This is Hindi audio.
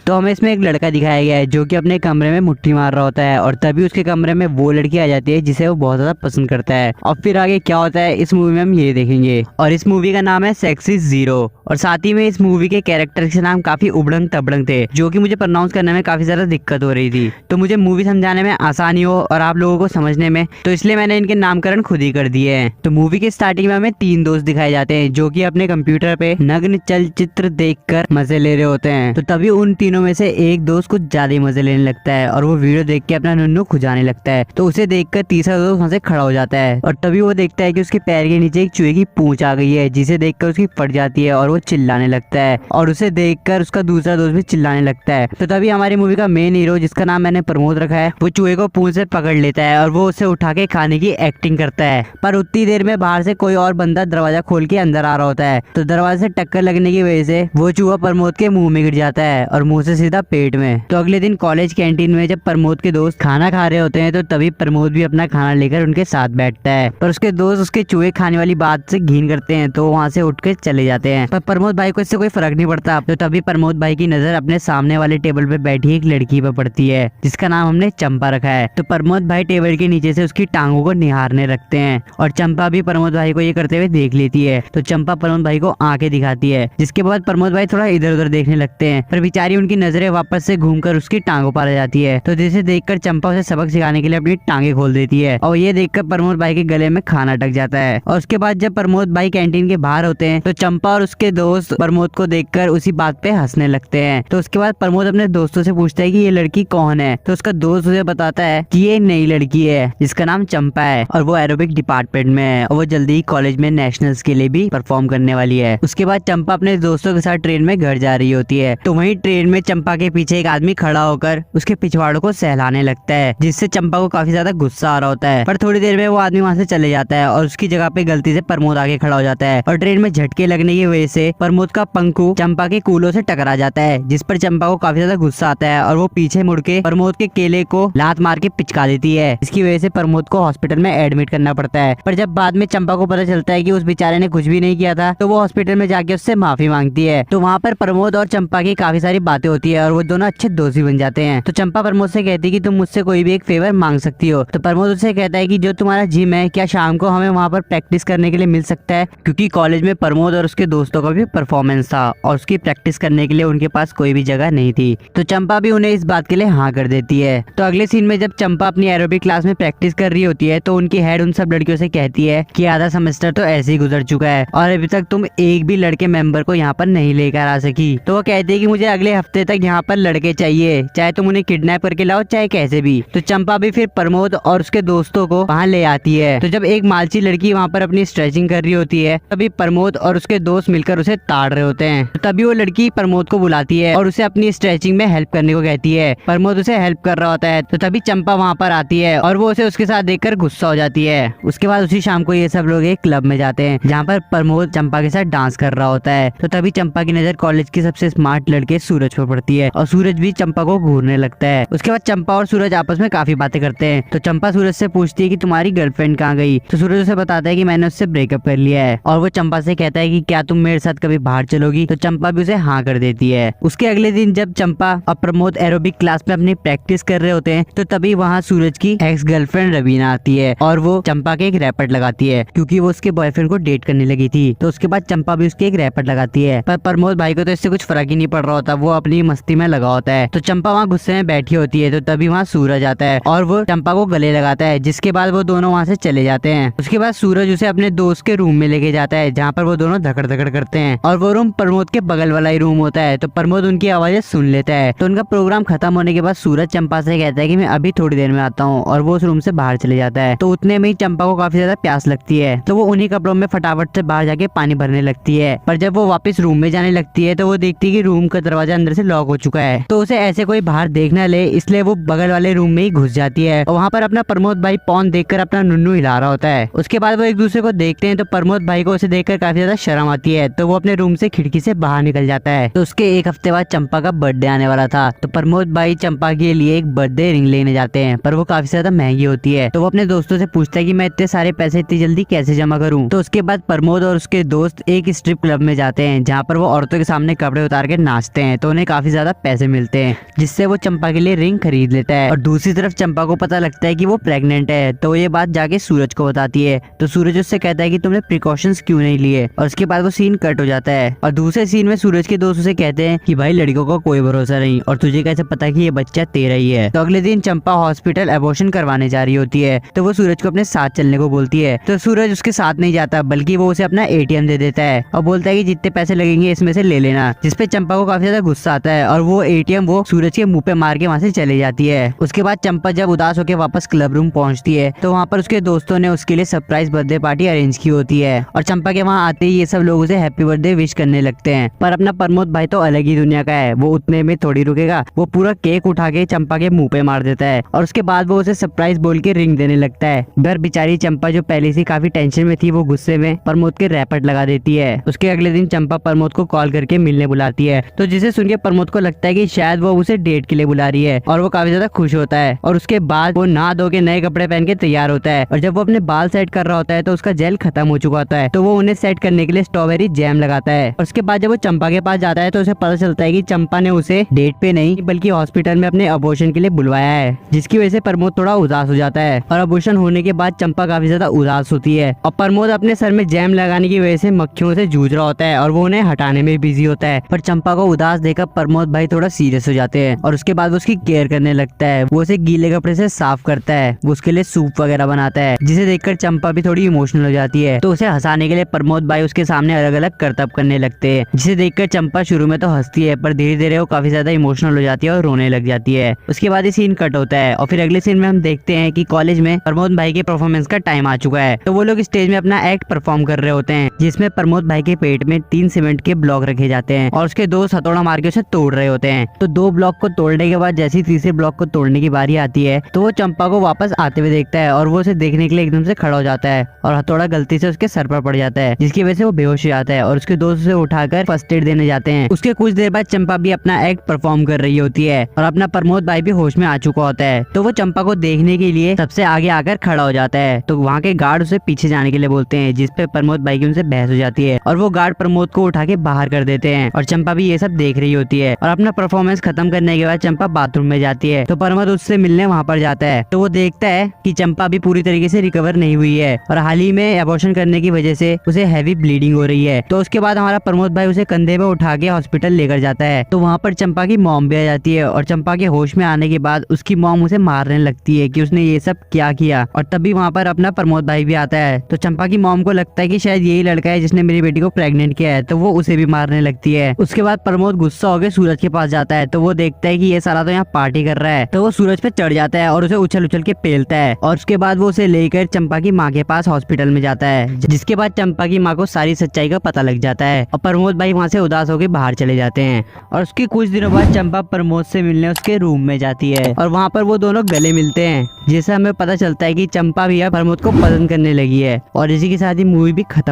तो हमें इसमें एक लड़का दिखाया गया है जो कि अपने कमरे में मुट्ठी मार रहा होता है और तभी उसके कमरे में वो लड़की आ जाती है जिसे वो बहुत ज्यादा पसंद करता है। और फिर आगे क्या होता है इस मूवी में हम ये देखेंगे। और इस मूवी का नाम है सेक्स इज जीरो। और साथ ही में इस मूवी के कैरेक्टर के नाम काफी उबड़ंग तबड़ंग थे जो कि मुझे प्रोनाउंस करने में काफी ज्यादा दिक्कत हो रही थी। तो मुझे मूवी समझाने में आसानी हो और आप लोगों को समझने में, तो इसलिए मैंने इनके नामकरण खुद ही कर दिए हैं। तो मूवी के स्टार्टिंग में हमें 3 दोस्त दिखाए जाते हैं जो कि अपने कंप्यूटर पे नग्न चलचित्र देखकर मजे ले रहे होते हैं। तो तभी उन तीनों में से एक दोस्त कुछ ज्यादा मजे लेने लगता है और वो वीडियो देख के अपना नुन्नू खुजाने लगता है। तो उसे देखकर तीसरा दोस्त वहां से खड़ा हो जाता है और तभी वो देखता है कि उसके पैर के नीचे एक चूहे की पूंछ आ गई है जिसे देखकर उसकी फट जाती है और वो चिल्लाने लगता है और उसे देखकर उसका दूसरा दोस्त भी चिल्लाने लगता है। तो तभी हमारी मूवी का मेन हीरो, जिसका नाम मैंने प्रमोद रखा है, वो चूहे को पूंछ से पकड़ लेता है और वो उसे उठा के खाने की एक्टिंग करता है। पर उतनी देर में बाहर से कोई और बंदा दरवाजा खोल के अंदर आ रहा होता है। तो दरवाजे से टक्कर लगने की वजह से वो चूहा प्रमोद के मुंह में गिर जाता है और मुंह से सीधा पेट में। तो अगले दिन कॉलेज कैंटीन में जब प्रमोद के दोस्त खाना खा रहे होते हैं तो तभी प्रमोद भी अपना खाना लेकर उनके साथ बैठता है। पर उसके दोस्त उसके चूहे खाने वाली बात से घिन करते हैं तो वहाँ से उठ के चले जाते हैं। पर प्रमोद भाई को इससे कोई फर्क नहीं पड़ता। तो तभी प्रमोद भाई की नजर अपने सामने वाले टेबल पे बैठी एक लड़की पर पड़ती है जिसका नाम हमने चंपा रखा है। तो प्रमोद भाई टेबल के नीचे से उसकी टांगों को निहारने लगते हैं और चंपा भी प्रमोद भाई को ये करते हुए देख लेती है। तो चंपा प्रमोद भाई को आंखें दिखाती है जिसके बाद प्रमोद भाई थोड़ा इधर उधर देखने लगते हैं। पर बेचारी उनकी नजरें वापस से घूमकर उसकी टांगों पर आ जाती है। तो जिसे देखकर चंपा उसे सबक सिखाने के लिए अपनी टांगे खोल देती है और ये देखकर प्रमोद भाई के गले में खाना अटक जाता है। और उसके बाद जब प्रमोद भाई कैंटीन के बाहर होते हैं तो चंपा और उसके दोस्त प्रमोद को देखकर उसी बात पे हंसने लगते हैं। तो उसके बाद प्रमोद अपने दोस्तों से पूछता है कि ये लड़की कौन है। तो उसका दोस्त उसे बताता है कि ये नई लड़की है जिसका नाम चंपा है और वो एरोबिक डिपार्टमेंट में है और वो जल्दी ही कॉलेज में नेशनल्स के लिए भी परफॉर्म करने वाली है। उसके बाद चंपा अपने दोस्तों के साथ ट्रेन में घर जा रही होती है। तो वहीं ट्रेन में चंपा के पीछे एक आदमी खड़ा होकर उसके पिछवाड़ों को सहलाने लगता है जिससे चंपा को काफी ज्यादा गुस्सा आ रहा होता है। पर थोड़ी देर में वो आदमी वहाँ से चले जाता है और उसकी जगह पे गलती से प्रमोद आगे खड़ा हो जाता है और ट्रेन में झटके लगने की वजह से प्रमोद का पंखु चंपा के कूलों से टकरा जाता है जिस पर चंपा को काफी ज्यादा गुस्सा आता है और वो पीछे मुड़ के प्रमोद के केले को लात मार के पिचका देती है। इसकी वजह से प्रमोद को हॉस्पिटल में एडमिट करना पड़ता है। पर जब बाद में चंपा को पता चलता है कि उस बेचारे ने कुछ भी नहीं किया था तो वो हॉस्पिटल में जाके उससे माफी मांगती है। तो वहाँ पर प्रमोद और चंपा की काफी सारी बातें होती है और वो दोनों अच्छे दोस्त भी बन जाते हैं। तो चंपा प्रमोद से कहती है कि तुम मुझसे कोई भी एक फेवर मांग सकती हो। तो प्रमोद उससे कहता है कि जो तुम्हारा जिम है क्या शाम को हमें वहाँ पर प्रैक्टिस करने के लिए मिल सकता है, क्योंकि कॉलेज में प्रमोद और उसके दोस्तों का भी परफॉर्मेंस था और उसकी प्रैक्टिस करने के लिए उनके पास कोई भी जगह नहीं थी। तो चंपा भी उन्हें इस बात के लिए हाँ कर देती है। तो अगले सीन में जब चंपा अपनी एरोबिक क्लास में प्रैक्टिस कर रही होती है तो उनकी हेड उन सब लड़कियों से कहती है कि आधा सेमेस्टर तो ऐसे ही गुजर चुका है और अभी तक तुम एक भी लड़के मेंबर को यहाँ पर नहीं लेकर आ सकी। तो वो कहती है कि मुझे अगले हफ्ते तक यहाँ पर लड़के चाहिए, चाहे तुम उन्हें किडनैप करके लाओ चाहे कैसे भी। तो चंपा भी फिर प्रमोद और उसके दोस्तों को वहाँ ले आती है। तो जब एक मालची लड़की वहाँ पर अपनी स्ट्रेचिंग कर रही होती है तभी प्रमोद और उसके दोस्त मिलकर उसे ताड़ रहे होते हैं। तो तभी वो लड़की प्रमोद को बुलाती है और उसे अपनी स्ट्रेचिंग में हेल्प करने को कहती है। प्रमोद उसे हेल्प कर रहा होता है तो तभी चंपा वहाँ पर आती है और वो उसे उसके साथ देखकर गुस्सा हो जाती है। उसके बाद उसी शाम को ये सब लोग एक क्लब में जाते हैं जहाँ पर प्रमोद चंपा के साथ डांस कर रहा होता है। तो तभी चंपा की नजर कॉलेज के सबसे स्मार्ट लड़के सूरज पर पड़ती है और सूरज भी चंपा को घूरने लगता है। उसके बाद चंपा और सूरज आपस में काफी बातें करते हैं। तो चंपा सूरज से पूछती है कि तुम्हारी गर्लफ्रेंड कहाँ गई। तो सूरज उसे बताता है कि मैंने उससे ब्रेकअप कर लिया है और वो चंपा से कहता है कि क्या तुम मेरे साथ कभी बाहर चलोगी। तो चंपा भी उसे हाँ कर देती है। उसके अगले दिन जब चंपा और प्रमोद एरोबिक क्लास में अपनी प्रैक्टिस कर रहे होते हैं तो तभी वहाँ सूरज की एक्स गर्लफ्रेंड रवीना आती है और वो चंपा के एक रैपट लगाती है क्योंकि वो उसके बॉयफ्रेंड को डेट करने लगी थी। तो उसके बाद चंपा भी उसके एक रैपट लगाती है। पर प्रमोद भाई को तो इससे कुछ फर्क ही नहीं पड़ रहा होता, वो अपनी मस्ती में लगा होता है। तो चंपा वहाँ गुस्से में बैठी होती है तो तभी वहाँ सूरज आता है और वो चंपा को गले लगाता है जिसके बाद वो दोनों वहाँ से चले जाते हैं। उसके बाद सूरज उसे अपने दोस्त के रूम में लेके जाता है जहाँ पर वो दोनों धकड़ धकड़ करते हैं और वो रूम प्रमोद के बगल वाला ही रूम होता है। तो प्रमोद उनकी आवाजें सुन लेता है। तो उनका प्रोग्राम खत्म होने के बाद सूरज चंपा से कहता है कि मैं अभी थोड़ी देर में आता हूँ और वो उस रूम से बाहर चले जाता है। तो उतने में ही चंपा को काफी ज्यादा प्यास लगती है तो वो उन्हीं कपड़ों में फटाफट से बाहर जाके पानी भरने लगती है। पर जब वो वापस रूम में जाने लगती है तो वो देखती है कि रूम का दरवाजा अंदर से लॉक हो चुका है। तो उसे ऐसे कोई बाहर देख ना ले इसलिए वो बगल वाले रूम में ही घुस जाती है और वहाँ पर अपना प्रमोद भाई पॉन देखकर अपना नुन्नू हिला रहा होता है। उसके बाद वो एक दूसरे को देखते हैं तो प्रमोद भाई को उसे देखकर काफी ज्यादा शर्म आती है तो वो अपने रूम से खिड़की से बाहर निकल जाता है। तो उसके एक हफ्ते बाद चंपा का बर्थडे आने वाला था तो प्रमोद भाई चंपा के लिए एक बर्थडे रिंग लेने जाते हैं पर वो काफी ज्यादा महंगी होती है। तो वो अपने दोस्तों से पूछता है कि मैं इतने सारे पैसे इतनी जल्दी कैसे जमा करूं। तो उसके बाद प्रमोद और उसके दोस्त एक स्ट्रिप क्लब में जाते हैं जहाँ पर वो औरतों के सामने कपड़े उतार के नाचते हैं। तो उन्हें काफी ज्यादा पैसे मिलते हैं, जिससे वो चंपा के लिए रिंग खरीद लेता है। और दूसरी तरफ चंपा को पता लगता है कि वो प्रेग्नेंट है, तो ये बात जाके सूरज को बताती है। तो सूरज उससे कहता है कि तुमने प्रिकॉशंस क्यों नहीं लिए, और उसके बाद वो सीन कट हो जाता है। और दूसरे सीन में सूरज के दोस्त उसे कहते हैं कि भाई लड़कियों का कोई भरोसा नहीं, और तुझे कैसे पता कि ये बच्चा तेरा ही है। तो अगले दिन चंपा हॉस्पिटल एबॉर्शन करवाने जा रही होती है, तो वो सूरज को अपने साथ चलने को बोलती है। तो सूरज उसके साथ नहीं जाता, बल्कि वो उसे अपना ATM दे देता है और बोलता है कि जितने पैसे लगेंगे इसमें से ले लेना, जिसपे चंपा को काफी ज्यादा गुस्सा आता है और वो ATM वो सूरज के मुंह पे मार के वहाँ से चले जाती है। उसके बाद चंपा जब उदास होकर वापस क्लब रूम पहुंचती है, तो वहाँ पर उसके दोस्तों ने उसके लिए सरप्राइज बर्थडे पार्टी अरेंज की होती है, और चंपा के वहाँ आते ही ये सब लोग उसे हैप्पी बर्थडे विश करने लगते हैं। पर अपना प्रमोद भाई तो अलग ही दुनिया का है, वो उतने में थोड़ी रुकेगा, वो पूरा केक उठा के चंपा के मुंह पे मार देता है, और उसके बाद वो उसे सरप्राइज बोल के रिंग देने लगता है। घर बेचारी चंपा जो पहले से काफी टेंशन में थी, वो गुस्से में प्रमोद के रैपट लगा देती है। उसके अगले दिन चंपा प्रमोद को कॉल करके मिलने बुलाती है, तो जिसे सुन के प्रमोद को लगता है कि शायद वो उसे डेट के लिए बुला रही है, और वो काफी ज्यादा खुश होता है। और उसके बाद वो नहा धो के नए कपड़े पहन के तैयार होता है, और जब वो अपने बाल सेट कर रहा होता है तो उसका जेल खत्म हो चुका होता है, तो वो उन्हें सेट करने के लिए स्ट्रॉबेरी जैम लगाता है। और उसके बाद जब वो चंपा के पास जाता है, तो उसे पता चलता है कि चंपा ने उसे डेट पे नहीं बल्कि हॉस्पिटल में अपने अबॉर्शन के लिए बुलवाया है, जिसकी वजह से प्रमोद थोड़ा उदास हो जाता है। और अबॉर्शन होने के बाद चंपा काफी ज्यादा उदास होती है, और प्रमोद अपने सर में जैम लगाने की वजह से मक्खियों से जूझ रहा होता है, और वो उन्हें हटाने में बिजी होता है। पर चंपा को उदास देखकर प्रमोद भाई थोड़ा सीरियस हो जाते हैं, और उसके बाद वो उसकी केयर करने लगता है। वो उसे गीले कपड़े से साफ करता है, वो उसके लिए सूप वगैरह बनाता है, जिसे देखकर चंपा भी थोड़ी इमोशनल हो जाती है। तो उसे हंसाने के लिए प्रमोद भाई उसके सामने अलग अलग करतब करने लगते हैं, जिसे देखकर चंपा शुरू में तो हंसती है, पर धीरे धीरे वो काफी ज्यादा इमोशनल हो जाती है और रोने लग जाती है। उसके बाद ये सीन कट होता है, और फिर अगले सीन में हम देखते हैं कि कॉलेज में प्रमोद भाई के परफॉर्मेंस का टाइम आ चुका है। तो वो लोग स्टेज में अपना एक्ट परफॉर्म कर रहे होते हैं, जिसमें प्रमोद भाई के पेट में 3 सीमेंट के ब्लॉक रखे जाते हैं, और उसके दोस्त हथौड़ा मार के उसे तोड़ रहे होते हैं। तो 2 ब्लॉक को तोड़ने के बाद जैसे ही तीसरे ब्लॉक को तोड़ने की बारी आती है, तो वो चंपा को वापस आते हुए देखता है, और वो उसे देखने के लिए एकदम से खड़ा हो जाता है, और हथौड़ा गलती से उसके सर पर पड़ जाता है, जिसकी वजह से वो बेहोश हो जाता है, और उसके दोस्त उसे उठाकर फर्स्ट एड देने जाते हैं। उसके कुछ देर बाद चंपा भी अपना एक्ट परफॉर्म कर रही होती है, और अपना प्रमोद भाई भी होश में आ चुका होता है। तो वो चंपा को देखने के लिए सबसे आगे आकर खड़ा हो जाता है, तो वहाँ के गार्ड उसे पीछे जाने के लिए बोलते हैं, जिसपे प्रमोद भाई की उनसे बहस हो जाती है, और वो गार्ड प्रमोद को उठा के बाहर कर देते हैं, और चंपा भी ये सब देख रही होती है। और अपना परफॉर्मेंस खत्म करने के बाद चंपा बाथरूम में जाती है, तो प्रमोद उससे मिलने वहाँ पर जाता है। तो वो देखता है कि चंपा भी पूरी तरीके से रिकवर नहीं हुई है, और हाल ही में एबॉर्शन करने की वजह से उसे हैवी ब्लीडिंग हो रही है। तो उसके बाद हमारा प्रमोद भाई उसे कंधे में उठा के हॉस्पिटल लेकर जाता है। तो वहाँ पर चंपा की मॉम भी आ जाती है, और चंपा के होश में आने के बाद उसकी मॉम उसे मारने लगती है कि उसने ये सब क्या किया। और तभी वहाँ पर अपना प्रमोद भाई भी आता है, तो चंपा की मॉम को लगता है कि शायद यही लड़का है जिसने मेरी बेटी को प्रेग्नेंट किया है, तो वो उसे भी मारने लगती है। उसके बाद प्रमोद गुस्सा होकर सूरज के पास जाता है, तो वो देखता है कि ये साला तो यहाँ पार्टी कर रहा है, तो वो सूरज पे चढ़ जाता है और उसे उछल उछल के पेलता है। और उसके बाद वो उसे लेकर चंपा की माँ के पास हॉस्पिटल में जाता है, जिसके बाद चंपा की माँ को सारी सच्चाई का पता लग जाता है, और प्रमोद भाई वहाँ से उदास होकर बाहर चले जाते हैं। और उसके कुछ दिनों बाद चंपा प्रमोद से मिलने उसके रूम में जाती है, और वहाँ पर वो दोनों गले मिलते हैं, जिससे हमें पता चलता है कि चंपा भी अब प्रमोद को पसंद करने लगी है। और इसी के साथ ही मूवी भी खत्म